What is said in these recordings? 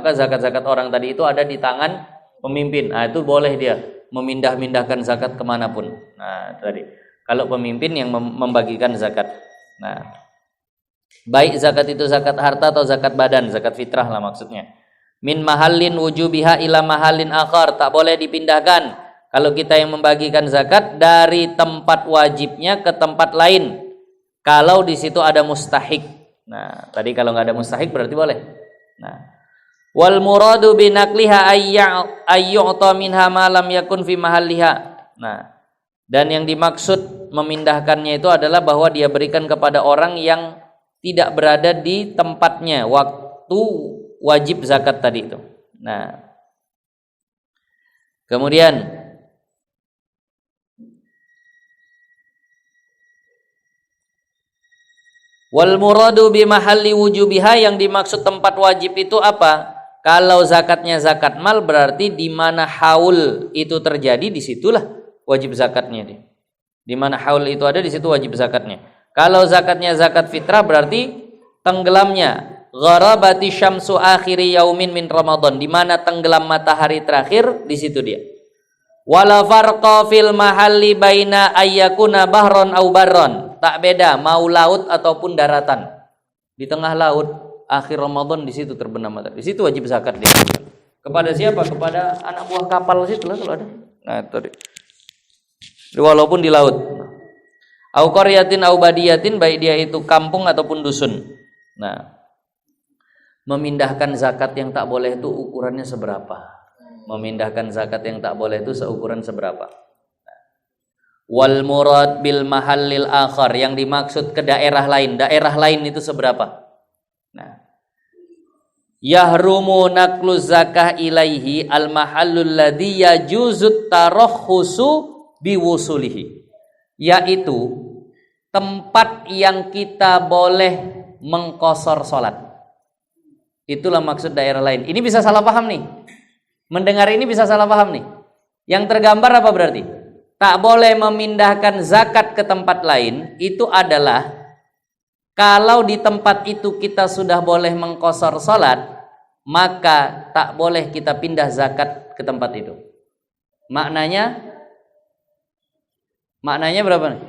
maka zakat-zakat orang tadi itu ada di tangan pemimpin. Nah, itu boleh dia memindah-mindahkan zakat kemanapun. Nah, tadi kalau pemimpin yang membagikan zakat. Nah, baik zakat itu zakat harta atau zakat badan, zakat fitrah lah maksudnya. Min mahallin wujubiha ila mahallin akhar, tak boleh dipindahkan kalau kita yang membagikan zakat dari tempat wajibnya ke tempat lain. Kalau di situ ada mustahik. Nah, tadi kalau nggak ada mustahik berarti boleh. Nah, wal muradu binaqliha ayyu'ta minha ma lam yakun fi mahalliha. Nah, dan yang dimaksud memindahkannya itu adalah bahwa dia berikan kepada orang yang tidak berada di tempatnya waktu wajib zakat tadi itu. Nah, kemudian wal muradu bi mahalli wujubiha, yang dimaksud tempat wajib itu apa? Kalau zakatnya zakat mal berarti di mana haul itu terjadi, disitulah wajib zakatnya dia. Di mana haul itu ada, di situ wajib zakatnya. Kalau zakatnya zakat fitrah berarti tenggelamnya gharabati syamsu akhiri yaumin min Ramadan, di mana tenggelam matahari terakhir, di situ dia. Wala farqa fil mahalli baina ayyakuna bahron au barron, tak beda mau laut ataupun daratan. Di tengah laut akhir Ramadan, di situ terbenam matahari, di situ wajib zakat dia. Kepada siapa? Kepada anak buah kapal situ lah kalau ada. Nah, tadi walaupun di laut. Au qaryatin au badiyatin, baik dia itu kampung ataupun dusun. Nah, memindahkan zakat yang tak boleh itu ukurannya seberapa? Memindahkan zakat yang tak boleh itu seukuran seberapa? Wal murad bil mahallil akhar, yang dimaksud ke daerah lain. Daerah lain itu seberapa? Nah, yahrumu naqlu zakah ilaihi al mahallul ladzi yajuzut tarakhusu biwusulihi, yaitu tempat yang kita boleh mengqashar salat. Itulah maksud daerah lain. Ini bisa salah paham nih. Mendengar ini bisa salah paham nih. Yang tergambar apa berarti? Tak boleh memindahkan zakat ke tempat lain, itu adalah kalau di tempat itu kita sudah boleh mengqashar salat, maka tak boleh kita pindah zakat ke tempat itu. Maknanya berapa nih?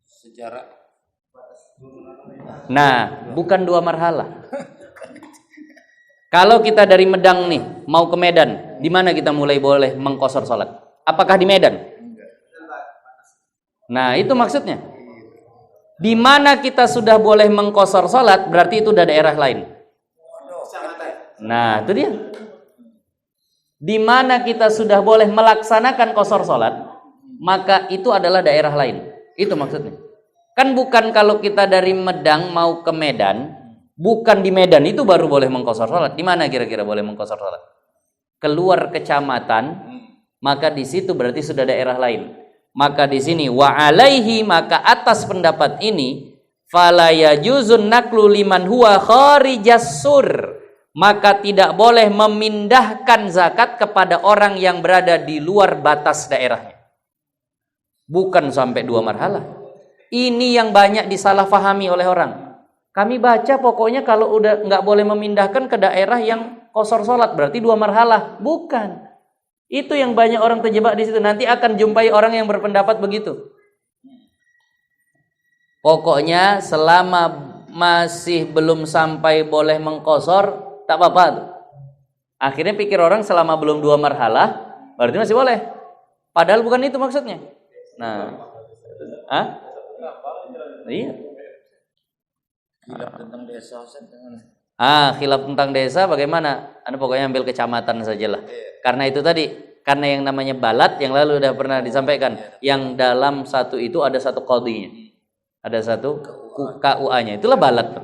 Sejarah. Nah, bukan 2 marhalah. Kalau kita dari Medang nih mau ke Medan, di mana kita mulai boleh mengqashar salat? Apakah di Medan? Nah, itu maksudnya. Di mana kita sudah boleh mengqashar salat, berarti itu udah daerah lain. Nah, itu dia. Di mana kita sudah boleh melaksanakan qashar salat, maka itu adalah daerah lain. Itu maksudnya. Kan bukan kalau kita dari Medang mau ke Medan, bukan di Medan itu baru boleh mengqashar salat. Di mana kira-kira boleh mengqashar salat? Keluar kecamatan, maka di situ berarti sudah daerah lain. Maka di sini wa alaihi, maka atas pendapat ini fala yajuzun naqlu liman huwa kharijas sur, maka tidak boleh memindahkan zakat kepada orang yang berada di luar batas daerahnya. Bukan sampai 2 marhalah. Ini yang banyak disalahfahami oleh orang. Kami baca pokoknya kalau udah nggak boleh memindahkan ke daerah yang qashar salat berarti 2 marhalah. Bukan. Itu yang banyak orang terjebak di situ. Nanti akan jumpai orang yang berpendapat begitu. Pokoknya selama masih belum sampai boleh mengqashar, tak apa-apa tuh. Akhirnya pikir orang selama belum 2 marhalah berarti masih boleh. Padahal bukan itu maksudnya. Nah, iya. Khilaf tentang desa, khilaf tentang desa bagaimana? Anda pokoknya ambil kecamatan sajalah. Karena itu tadi, karena yang namanya balat yang lalu sudah pernah disampaikan, yang dalam satu itu ada satu qadhinya. Ada satu KUA-nya. Itulah balat.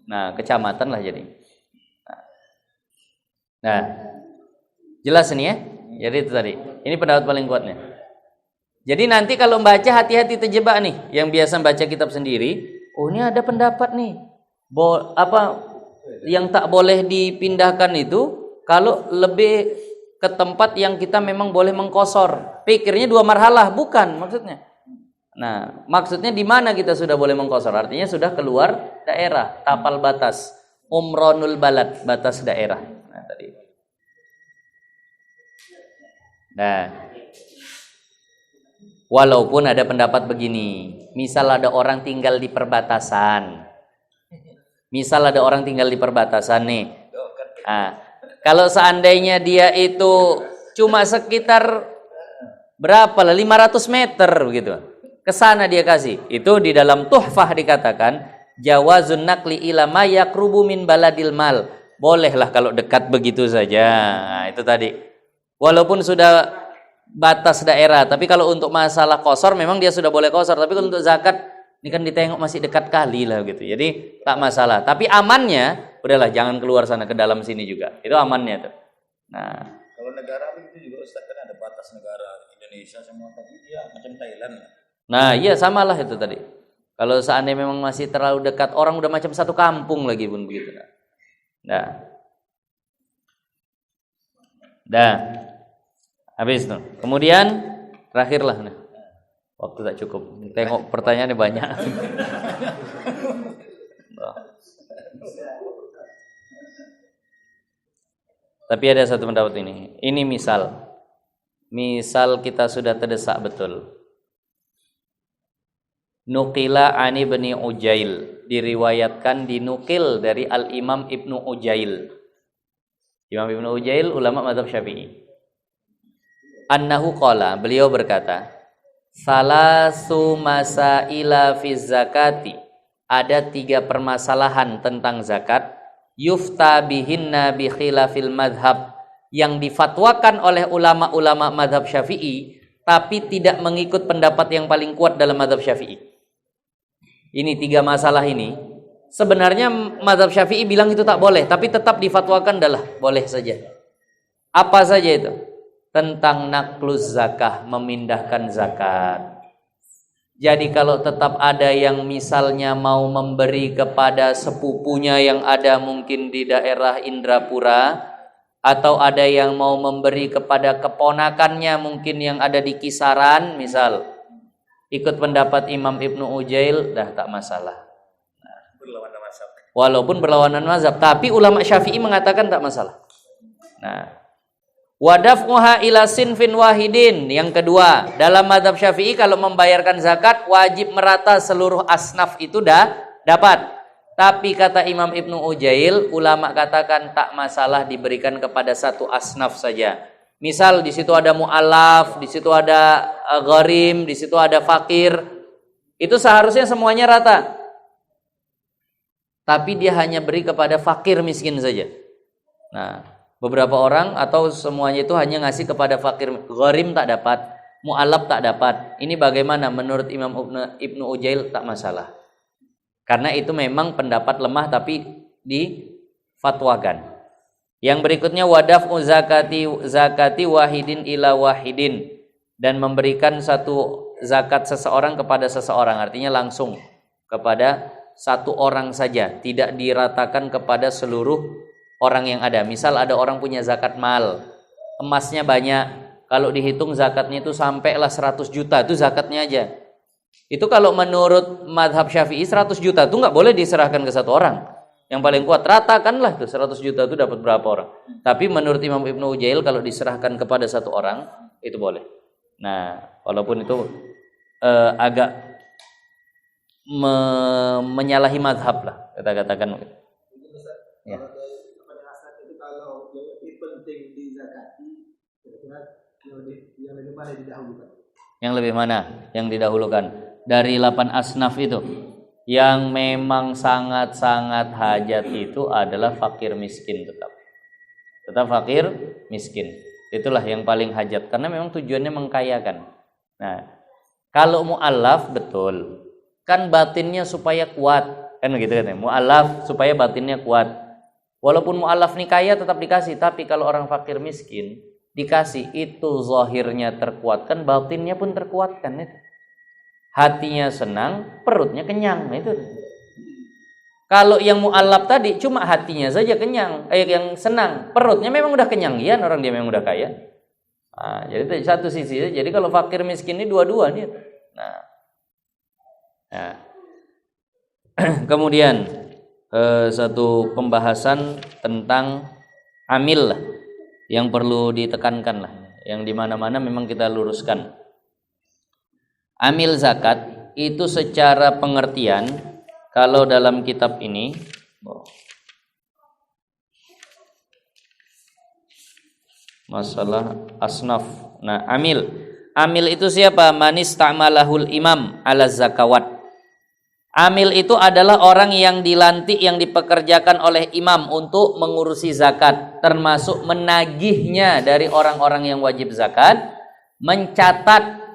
Nah, kecamatan lah jadi. Nah, jelas ini ya. Jadi itu tadi. Ini pendapat paling kuatnya. Jadi nanti kalau membaca hati-hati terjebak nih, yang biasa baca kitab sendiri. Oh, ini ada pendapat nih. Yang tak boleh dipindahkan itu kalau lebih ke tempat yang kita memang boleh mengqashar. Pikirnya 2 marhalah, bukan maksudnya. Nah, maksudnya di mana kita sudah boleh mengqashar? Artinya sudah keluar daerah, tapal batas. Umronul balad, batas daerah. Nah, tadi. Nah, walaupun ada pendapat begini, misal ada orang tinggal di perbatasan. Misal ada orang tinggal di perbatasan nih. Nah, kalau seandainya dia itu cuma sekitar berapa lah, 500 meter begitu. Ke sana dia kasih. Itu di dalam Tuhfah dikatakan jawazun naqli ila ma yaqrubu min baladil mal. Bolehlah kalau dekat begitu saja. Nah, itu tadi. Walaupun sudah batas daerah, tapi kalau untuk masalah qasar memang dia sudah boleh qasar, tapi kalau untuk zakat ini kan ditengok masih dekat kali lah gitu. Jadi tak masalah. Tapi amannya udahlah jangan keluar sana ke dalam sini juga. Itu amannya tuh. Nah, Kalau negara begitu juga Ustaz, kan ada batas negara Indonesia semua, tapi dia macam Thailand. nah iya samalah itu tadi. Kalau seandainya memang masih terlalu dekat, orang udah macam satu kampung lagi pun begitu. Nah. Dah. Habis tuh. Kemudian terakhirlah nih. Waktu tak cukup. Tengok pertanyaannya banyak. Tapi ada satu pendapat ini. Ini misal. Misal kita sudah terdesak betul. Nuqila ani bani Ujail, diriwayatkan dinukil dari Al-Imam Ibnu Ujail. Imam Ibnu Ujail ulama mazhab Syafi'i. Annahu qala, beliau berkata, salasu masaila fi zakati, ada 3 permasalahan tentang zakat, yufta bihinna bi khilafil madhab, yang difatwakan oleh ulama-ulama madhab Syafi'i tapi tidak mengikut pendapat yang paling kuat dalam madhab Syafi'i. Ini 3 masalah ini sebenarnya madhab Syafi'i bilang itu tak boleh, tapi tetap difatwakan adalah boleh saja. Apa saja itu? Tentang nakluz zakah, memindahkan zakat. Jadi kalau tetap ada yang misalnya mau memberi kepada sepupunya yang ada mungkin di daerah Indrapura, atau ada yang mau memberi kepada keponakannya mungkin yang ada di kisaran, misal ikut pendapat Imam Ibnu Ujail, dah tak masalah. Berlawanan mazhab. Walaupun berlawanan mazhab, tapi ulama Syafi'i mengatakan tak masalah. Nah, wadaf'uha ila sinfin wahidin. Yang kedua, dalam mazhab Syafi'i kalau membayarkan zakat wajib merata seluruh asnaf itu dah dapat. Tapi kata Imam Ibnu Ujail, ulama katakan tak masalah diberikan kepada satu asnaf saja. Misal di situ ada mu'alaf, di situ ada gharim, di situ ada fakir. Itu seharusnya semuanya rata. Tapi dia hanya beri kepada fakir miskin saja. Nah, beberapa orang atau semuanya itu hanya ngasih kepada fakir, gharim tak dapat, mu'alaf tak dapat. Ini bagaimana menurut Imam Ibnu Ujail? Tak masalah. Karena itu memang pendapat lemah tapi difatwakan. Yang berikutnya wadaf'u zakati wahidin ila wahidin, dan memberikan satu zakat seseorang kepada seseorang, artinya langsung kepada satu orang saja, tidak diratakan kepada seluruh orang yang ada. Misal ada orang punya zakat mal, emasnya banyak, kalau dihitung zakatnya itu sampailah 100 juta, itu zakatnya aja. Itu kalau menurut madhab Syafi'i 100 juta itu nggak boleh diserahkan ke satu orang. Yang paling kuat ratakanlah tuh 100 juta itu dapat berapa orang. Tapi menurut Imam Ibnu Ujail kalau diserahkan kepada satu orang itu boleh. Nah, walaupun itu agak menyalahi madhab lah, kita katakan. Ya. Kalau lebih penting di zakati, kira-kira yang lebih mana didahulukan? Yang lebih mana yang didahulukan? Dari 8 asnaf itu, yang memang sangat-sangat hajat itu adalah fakir miskin tetap fakir miskin. Itulah yang paling hajat karena memang tujuannya mengkayakan. Nah, kalau mu'alaf betul, kan batinnya supaya kuat, kan gitu kan ya. Mu'alaf supaya batinnya kuat. Walaupun mu'alaf nih kaya tetap dikasih, tapi kalau orang fakir miskin dikasih itu zahirnya terkuatkan, batinnya pun terkuatkan itu. Hatinya senang, perutnya kenyang. Nah, itu. Kalau yang mu'alaf tadi cuma hatinya saja kenyang, yang senang, perutnya memang udah kenyang, iya, orang dia memang udah kaya. Nah, jadi satu sisi. Jadi kalau fakir miskin ini dua-dua nih. Nah. Kemudian satu pembahasan tentang amil lah, yang perlu ditekankan lah, yang dimana-mana memang kita luruskan. Amil zakat itu secara pengertian, kalau dalam kitab ini masalah asnaf. Nah, amil itu siapa? Manis ta'malahul imam ala zakawat. Amil itu adalah orang yang dilantik, yang dipekerjakan oleh imam untuk mengurusi zakat, termasuk menagihnya dari orang-orang yang wajib zakat, mencatat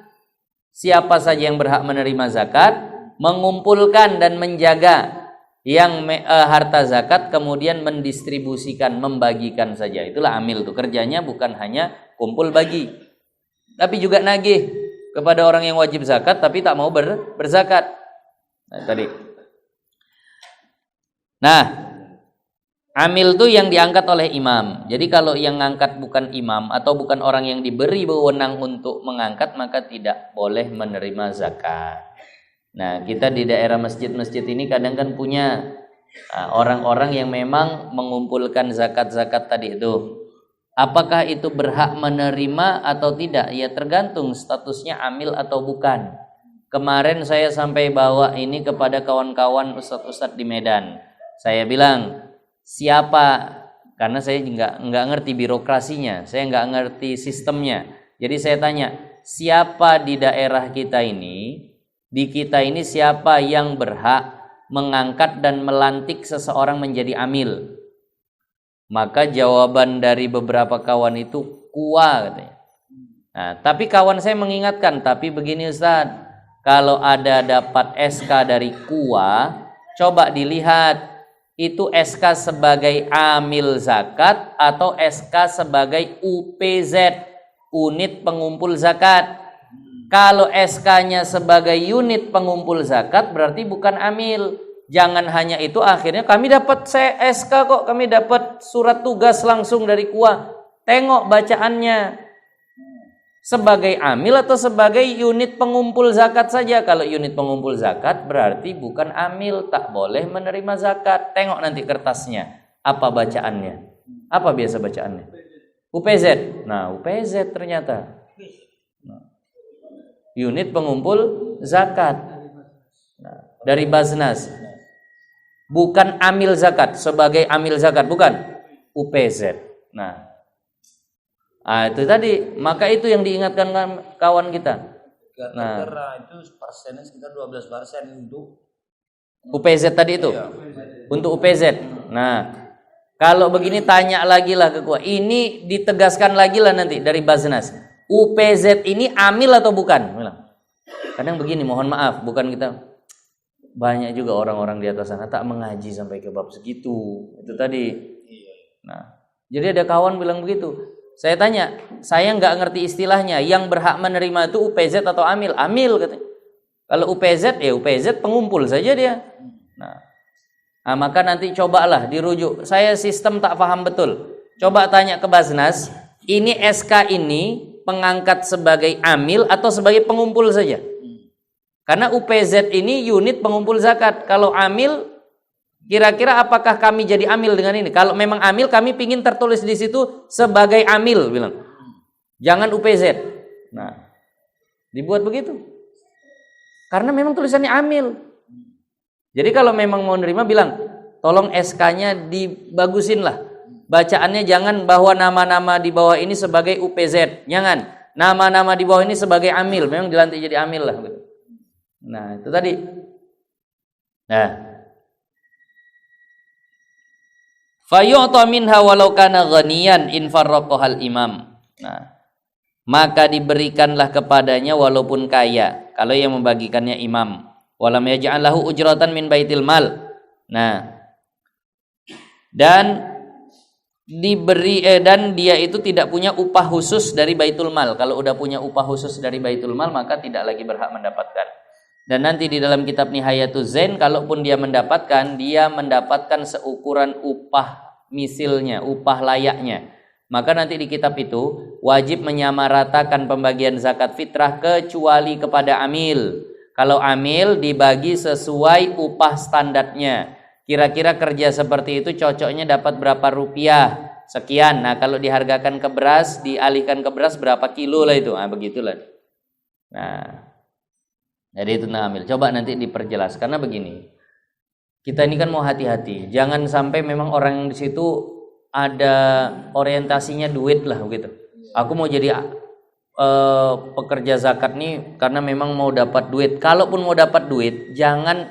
siapa saja yang berhak menerima zakat, mengumpulkan dan menjaga yang harta zakat, kemudian mendistribusikan, membagikan saja. Itulah amil itu. Kerjanya bukan hanya kumpul bagi, tapi juga nagih kepada orang yang wajib zakat tapi tak mau berzakat. Nah, amil itu yang diangkat oleh imam. Jadi kalau yang ngangkat bukan imam atau bukan orang yang diberi wewenang untuk mengangkat, maka tidak boleh menerima zakat. Nah, kita di daerah masjid-masjid ini kadang kan punya orang-orang yang memang mengumpulkan zakat-zakat tadi itu. Apakah itu berhak menerima atau tidak? Ya tergantung statusnya amil atau bukan. Kemarin saya sampai bawa ini kepada kawan-kawan ustadz-ustadz di Medan. Saya bilang, siapa? Karena saya nggak ngerti birokrasinya, saya nggak ngerti sistemnya. Jadi saya tanya, siapa di daerah kita ini, di kita ini siapa yang berhak mengangkat dan melantik seseorang menjadi amil? Maka jawaban dari beberapa kawan itu kuah katanya. Nah, tapi kawan saya mengingatkan, tapi begini Ustadz, kalau ada dapat SK dari KUA, coba dilihat itu SK sebagai amil zakat atau SK sebagai UPZ, unit pengumpul zakat. Kalau SK-nya sebagai unit pengumpul zakat berarti bukan amil. Jangan hanya itu, akhirnya kami dapat SK kok, kami dapat surat tugas langsung dari KUA. Tengok bacaannya. Sebagai amil atau sebagai unit pengumpul zakat saja. Kalau unit pengumpul zakat berarti bukan amil, tak boleh menerima zakat. Tengok nanti kertasnya, apa bacaannya? Apa biasa bacaannya? UPZ. Nah, UPZ ternyata. Unit pengumpul zakat. Nah, dari Baznas. Bukan amil zakat, sebagai amil zakat, bukan. UPZ. Nah, itu tadi, maka itu yang diingatkan kawan kita. Nah, itu persennya sekitar 12% untuk UPZ tadi itu. Iya. Untuk UPZ. Nah, kalau begini tanya lagi lah ke gua. Ini ditegaskan lagi lah nanti dari Baznas. UPZ ini amil atau bukan? Kadang begini, mohon maaf, bukan kita, banyak juga orang-orang di atas sana tak mengaji sampai ke bab segitu. Itu tadi. Nah, jadi ada kawan bilang begitu. Saya tanya, saya nggak ngerti istilahnya. Yang berhak menerima itu UPZ atau amil? Amil katanya. Kalau UPZ, ya UPZ pengumpul saja dia. Nah, maka nanti cobalah dirujuk. Saya sistem tak paham betul. Coba tanya ke Baznas, ini SK ini pengangkat sebagai amil atau sebagai pengumpul saja? Karena UPZ ini unit pengumpul zakat. Kalau amil, kira-kira apakah kami jadi amil dengan ini? Kalau memang amil, kami pingin tertulis di situ sebagai amil, bilang. Jangan UPZ. Nah, dibuat begitu. Karena memang tulisannya amil. Jadi kalau memang mau nerima, bilang, tolong SK-nya dibagusin lah. Bacaannya jangan bahwa nama-nama di bawah ini sebagai UPZ. Jangan. Nama-nama di bawah ini sebagai amil. Memang dilantik jadi amil lah. Nah, itu tadi. Nah, fayu'ta minha walau kana ghaniyan in farraqahal imam. Nah, maka diberikanlah kepadanya walaupun kaya, kalau yang membagikannya imam. Walam yaj'al lahu ujratan min baitil mal. Nah, dan diberi dan dia itu tidak punya upah khusus dari baitul mal. Kalau udah punya upah khusus dari baitul mal, maka tidak lagi berhak mendapatkan. Dan nanti di dalam kitab Nihayatuz Zain, kalaupun dia mendapatkan seukuran upah misilnya, upah layaknya. Maka nanti di kitab itu wajib menyamaratakan pembagian zakat fitrah kecuali kepada amil. Kalau amil dibagi sesuai upah standarnya. kira-kira kerja seperti itu cocoknya dapat berapa rupiah, sekian. Nah kalau dihargakan ke beras, dialihkan ke beras berapa kilo lah itu, nah begitulah. Nah jadi itu amil. Coba nanti diperjelas, karena begini, kita ini kan mau hati-hati, jangan sampai memang orang yang di situ ada orientasinya duit lah gitu. Aku mau jadi pekerja zakat nih karena memang mau dapat duit. Kalaupun mau dapat duit, jangan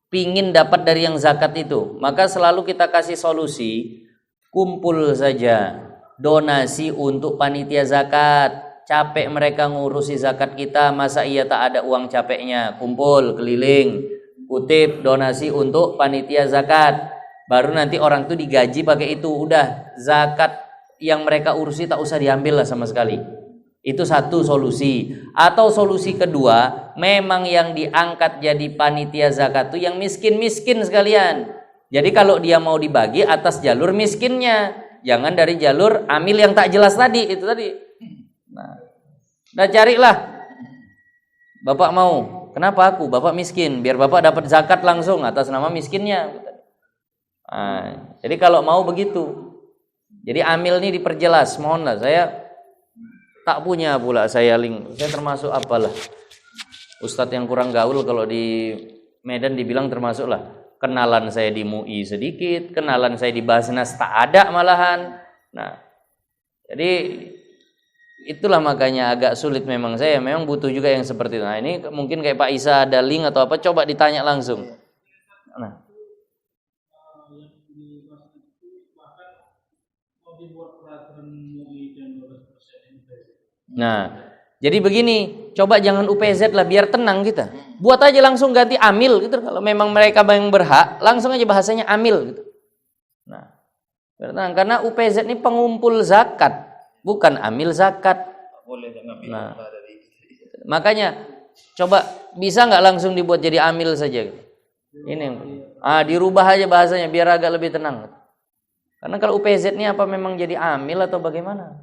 pingin dapat dari yang zakat itu. Maka selalu kita kasih solusi, kumpul saja donasi untuk panitia zakat. Capek mereka ngurusi zakat kita, masa iya tak ada uang capeknya? Kumpul, keliling, kutip donasi untuk panitia zakat. Baru nanti orang tuh digaji pakai itu. Udah, zakat yang mereka urusi tak usah diambil lah sama sekali. Itu satu solusi. Atau solusi kedua, memang yang diangkat jadi panitia zakat tuh yang miskin-miskin sekalian. Jadi kalau dia mau dibagi atas jalur miskinnya, jangan dari jalur amil yang tak jelas tadi, itu tadi. Nah, carilah. Bapak mau, kenapa aku? Bapak miskin, biar bapak dapat zakat langsung atas nama miskinnya. Nah, jadi kalau mau begitu. Jadi amil ini diperjelas, mohonlah. Saya tak punya pula saya link. Saya termasuk apalah, ustadz yang kurang gaul kalau di Medan dibilang termasuklah. Kenalan saya di MUI sedikit, kenalan saya di Basnas tak ada malahan. Nah, jadi itulah makanya agak sulit memang, saya memang butuh juga yang seperti itu. Nah ini mungkin kayak Pak Isa ada link atau apa, coba ditanya langsung. Nah jadi begini, coba jangan UPZ lah, biar tenang kita. Buat aja langsung ganti amil gitu. Kalau memang mereka yang berhak, langsung aja bahasanya amil gitu. Nah, tenang, karena UPZ ini pengumpul zakat, bukan amil zakat. Nah, makanya coba bisa nggak langsung dibuat jadi amil saja. Ini dirubah aja bahasanya biar agak lebih tenang. Karena kalau UPZ ini apa memang jadi amil atau bagaimana?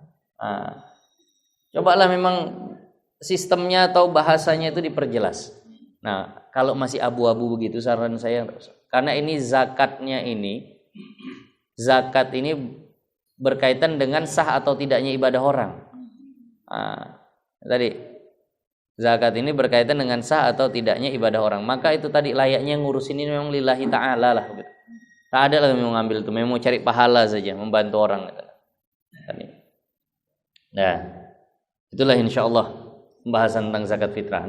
Cobalah memang sistemnya atau bahasanya itu diperjelas. Nah, kalau masih abu-abu begitu, saran saya, karena ini zakatnya ini, zakat ini berkaitan dengan sah atau tidaknya ibadah orang. Tadi zakat ini berkaitan dengan sah atau tidaknya ibadah orang. Maka itu tadi layaknya ngurusin ini memang lillahi ta'ala lah. Tak ada lah yang mengambil itu, memang mau cari pahala saja, membantu orang. Nah, itulah insyaallah pembahasan tentang zakat fitrah.